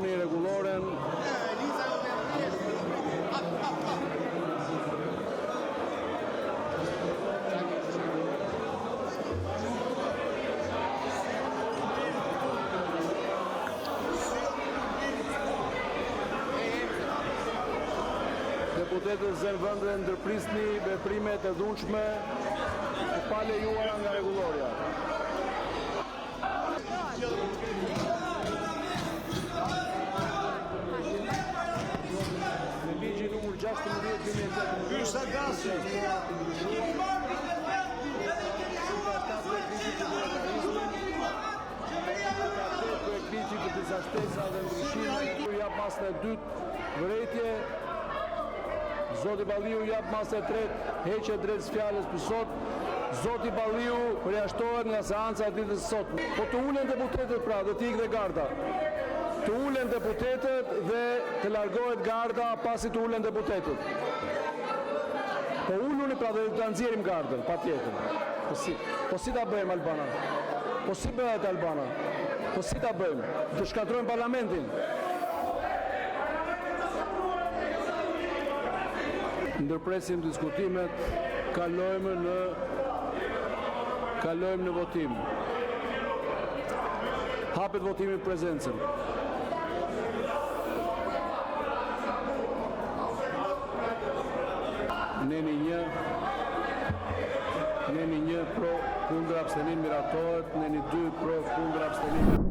Doni rregulloren. Deputetët zënë vëndën ndërprisni veprimet e dhunshme të palejuara nga rregullorja. Në ligjin numër 16/2018. Ky Sagasi. Ligjit të disa shtesa dhe ndryshime jap masën e dytë vërejtje. Zoti Balliu jap masën e tretë heqje drejt fjalës për sot. Zoti Balliu përjashtohet nga seanca e ditës së sotme. Po të ulen deputetët pra, do t'i ikë garda. Të ulen deputetët dhe të largohet garda pasi të ulen deputetët. Po uluni pra dhe të nxjerrim gardën, patjetër. Po si ta bëjmë Albana? Po si bëhet Albana? Po si ta bëjmë? Të shkatrojmë parlamentin? Ndërpresim diskutimet, kalojmë në votim. Hapet votimi prezencën. Neni 1 pro, kundër abstenim miratohet, neni 2 pro, kundër abstenim